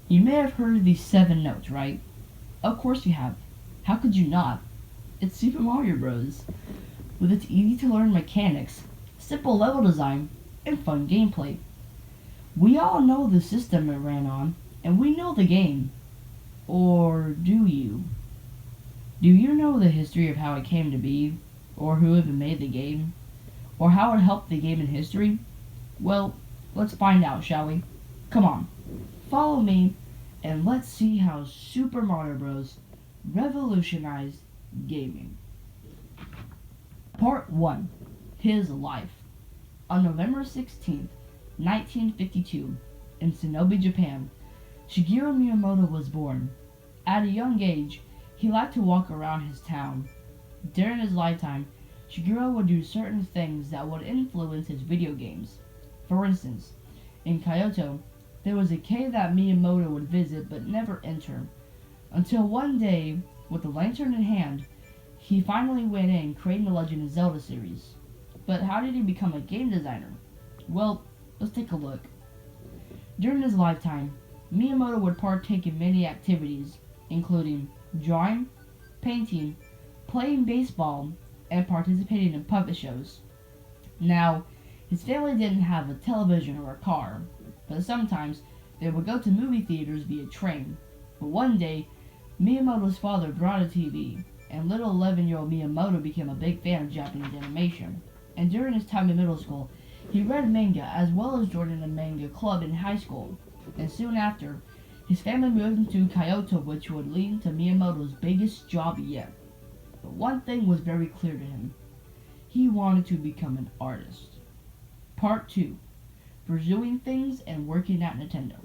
You may have heard of these 7 notes, right? Of course you have. How could you not? It's Super Mario Bros. With its easy-to-learn mechanics, simple level design, and fun gameplay. We all know the system it ran on, and we know the game. Or do you? Do you know the history of how it came to be? Or who even made the game? Or how it helped the game in history? Well, let's find out, shall we? Come on, follow me, and let's see how Super Mario Bros. Revolutionized gaming. Part 1. His Life. On November 16th, 1952, in Sonobe, Japan, Shigeru Miyamoto was born. At a young age, he liked to walk around his town. During his lifetime, Shigeru would do certain things that would influence his video games. For instance, in Kyoto, there was a cave that Miyamoto would visit but never enter, until one day, with a lantern in hand, he finally went in creating the Legend of Zelda series. But how did he become a game designer? Well, let's take a look. During his lifetime, Miyamoto would partake in many activities, including drawing, painting, playing baseball, and participating in puppet shows. Now, his family didn't have a television or a car, but sometimes they would go to movie theaters via train. But one day, Miyamoto's father brought a TV, and little 11-year-old Miyamoto became a big fan of Japanese animation. And during his time in middle school, he read manga as well as joined a manga club in high school. And soon after, his family moved to Kyoto, which would lead to Miyamoto's biggest job yet. But one thing was very clear to him. He wanted to become an artist. Part 2. Pursuing things and working at Nintendo.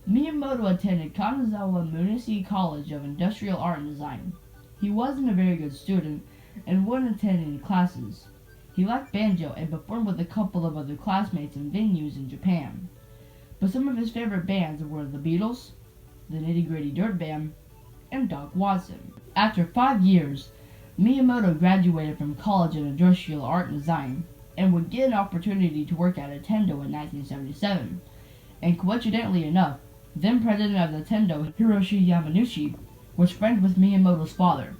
Miyamoto attended Kanazawa Municipal College of Industrial Art and Design. He wasn't a very good student and wouldn't attend any classes. He liked banjo and performed with a couple of other classmates in venues in Japan. But some of his favorite bands were the Beatles, the Nitty Gritty Dirt Band, and Doc Watson. After 5 years, Miyamoto graduated from College of Industrial Art and Design and would get an opportunity to work at Nintendo in 1977. And coincidentally enough, then president of Nintendo, Hiroshi Yamauchi, was friends with Miyamoto's father.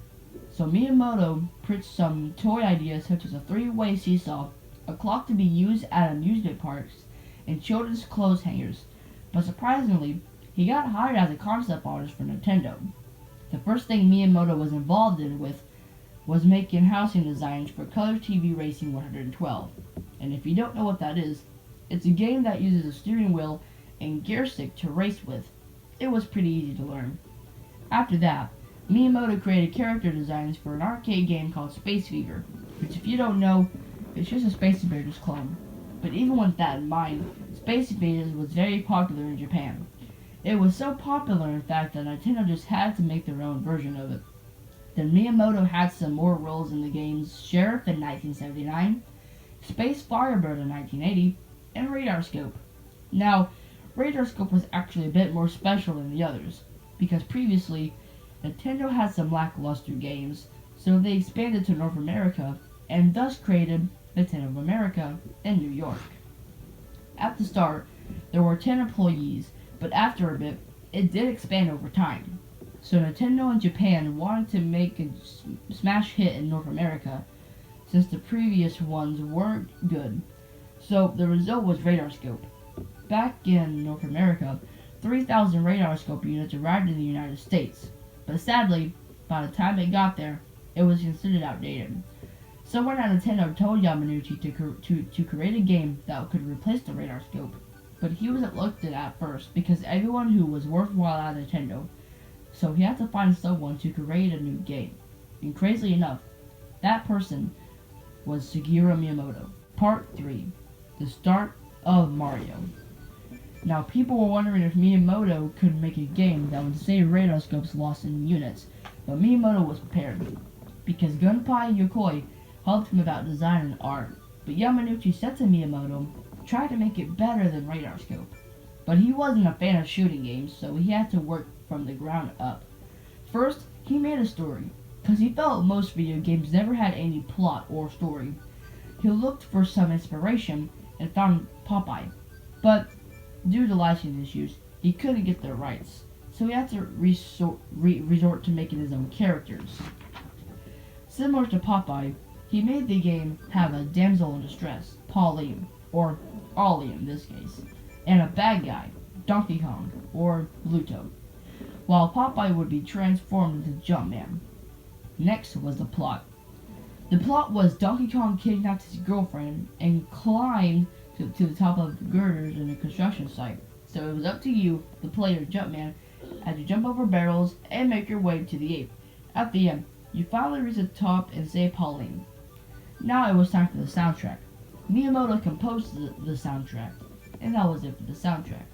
So Miyamoto pitched some toy ideas such as a 3-way seesaw, a clock to be used at amusement parks, and children's clothes hangers. But surprisingly, he got hired as a concept artist for Nintendo. The first thing Miyamoto was involved in was making housing designs for Color TV Racing 112. And if you don't know what that is, it's a game that uses a steering wheel and gear stick to race with. It was pretty easy to learn. After that, Miyamoto created character designs for an arcade game called Space Fever, which if you don't know, it's just a Space Invaders clone. But even with that in mind, Space Invaders was very popular in Japan. It was so popular in fact that Nintendo just had to make their own version of it. Then Miyamoto had some more roles in the games Sheriff in 1979, Space Firebird in 1980, and Radar Scope. Now, Radar Scope was actually a bit more special than the others, because previously, Nintendo had some lackluster games, so they expanded to North America, and thus created Nintendo of America in New York. At the start, there were 10 employees, but after a bit, it did expand over time. So Nintendo in Japan wanted to make a smash hit in North America, since the previous ones weren't good. So the result was Radar Scope. Back in North America, 3,000 Radar Scope units arrived in the United States, but sadly, by the time it got there, it was considered outdated. Someone at Nintendo told Yamauchi to create a game that could replace the Radar Scope, but he wasn't looked at first because everyone who was worthwhile at Nintendo, so he had to find someone to create a new game. And crazily enough, that person was Shigeru Miyamoto. Part 3. The Start of Mario. Now people were wondering if Miyamoto could make a game that would save Radar Scope's loss in units, but Miyamoto was prepared, because Gunpei Yokoi helped him about design and art, but Yamauchi said to Miyamoto, try to make it better than Radar Scope. But he wasn't a fan of shooting games, so he had to work from the ground up. First, he made a story, because he felt most video games never had any plot or story. He looked for some inspiration and found Popeye, but due to licensing issues, he couldn't get the rights, so he had to resort to making his own characters. Similar to Popeye, he made the game have a damsel in distress, Pauline, or Ollie in this case, and a bad guy, Donkey Kong, or Bluto, while Popeye would be transformed into Jumpman. Next was the plot. The plot was Donkey Kong kidnapped his girlfriend and climbed to the top of the girders in a construction site. So it was up to you, the player Jumpman, as you jump over barrels and make your way to the ape. At the end, you finally reach the top and save Pauline. Now it was time for the soundtrack. Miyamoto composed the soundtrack, and that was it for the soundtrack.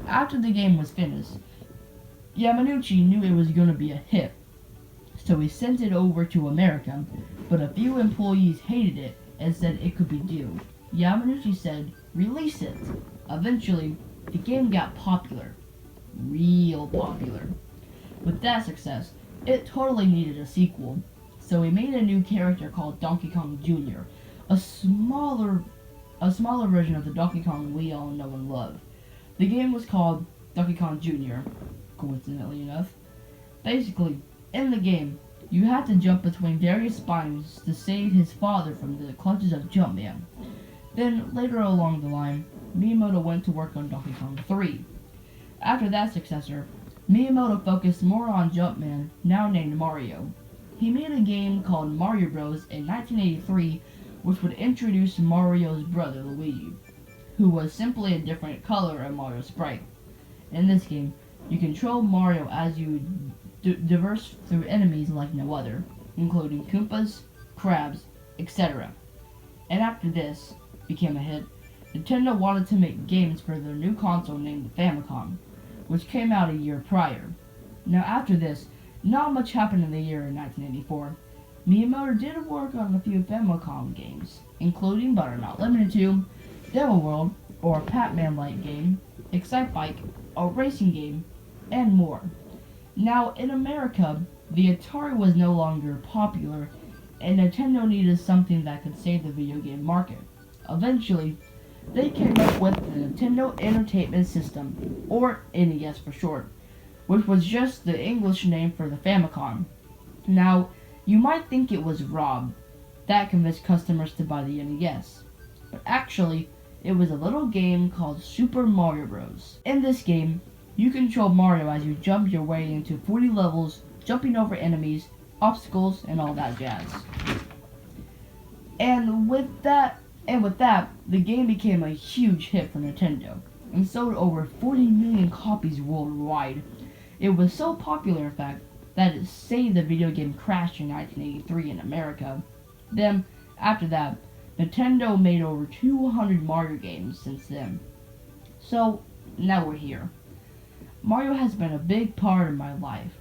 After the game was finished, Yamanouchi knew it was going to be a hit, so he sent it over to America, but a few employees hated it and said it could be due. Yamanouchi said, "Release it." Eventually, the game got popular. Real popular. With that success, it totally needed a sequel, so he made a new character called Donkey Kong Jr., a smaller version of the Donkey Kong we all know and love. The game was called Donkey Kong Jr., coincidentally enough. Basically, in the game, you had to jump between various spines to save his father from the clutches of Jumpman. Then, later along the line, Miyamoto went to work on Donkey Kong 3. After that successor, Miyamoto focused more on Jumpman, now named Mario. He made a game called Mario Bros. In 1983, which would introduce Mario's brother Luigi, who was simply a different color of Mario's sprite. In this game, you control Mario as you diverse through enemies like no other, including Koopas, crabs, etc. And after this became a hit, Nintendo wanted to make games for their new console named the Famicom, which came out a year prior. Now after this, not much happened in the year 1984. Miyamoto did work on a few Famicom games, including but are not limited to Demo World, or a Pac-Man-like game, Excite Bike, a racing game, and more. Now in America, the Atari was no longer popular, and Nintendo needed something that could save the video game market. Eventually, they came up with the Nintendo Entertainment System, or NES for short, which was just the English name for the Famicom. Now, you might think it was ROM that convinced customers to buy the NES, but actually, it was a little game called Super Mario Bros. In this game, you control Mario as you jump your way into 40 levels, jumping over enemies, obstacles, and all that jazz. And with that, the game became a huge hit for Nintendo and sold over 40 million copies worldwide. It was so popular, in fact, that it saved the video game crash in 1983 in America. Then, after that, Nintendo made over 200 Mario games since then. So, now we're here. Mario has been a big part of my life.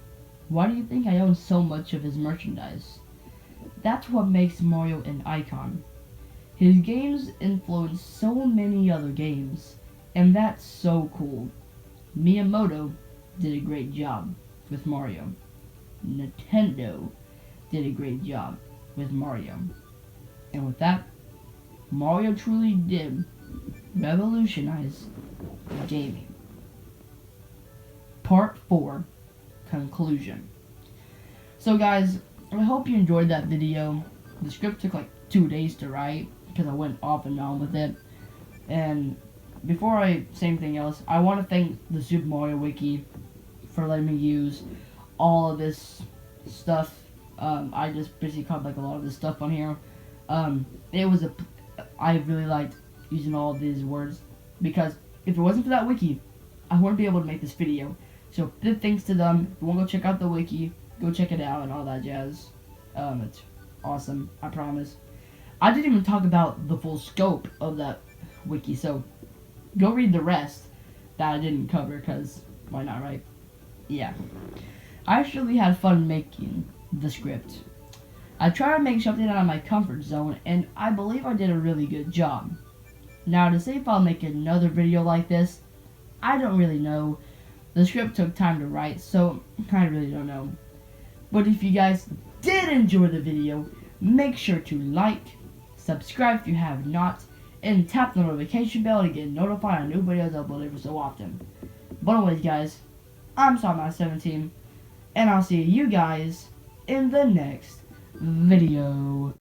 Why do you think I own so much of his merchandise? That's what makes Mario an icon. His games influence so many other games, and that's so cool. Miyamoto did a great job with Mario. Nintendo did a great job with Mario. And with that, Mario truly did revolutionize gaming. Part 4, Conclusion. So guys, I hope you enjoyed that video. The script took like 2 days to write because I went off and on with it. And before I say anything else, I want to thank the Super Mario Wiki for letting me use all of this stuff. I just basically covered like a lot of this stuff on here. I really liked using all of these words because if it wasn't for that wiki, I wouldn't be able to make this video. So big thanks to them. If you want to go check out the wiki, go check it out and all that jazz. It's awesome, I promise. I didn't even talk about the full scope of that wiki, so go read the rest that I didn't cover, because why not, right? Yeah. I actually had fun making the script. I tried to make something out of my comfort zone, and I believe I did a really good job. Now, to say if I'll make another video like this, I don't really know. The script took time to write, so I really don't know. But if you guys did enjoy the video, make sure to like, subscribe if you have not, and tap the notification bell to get notified on new videos uploaded every so often. But anyways, guys, I'm Starman17, and I'll see you guys in the next video.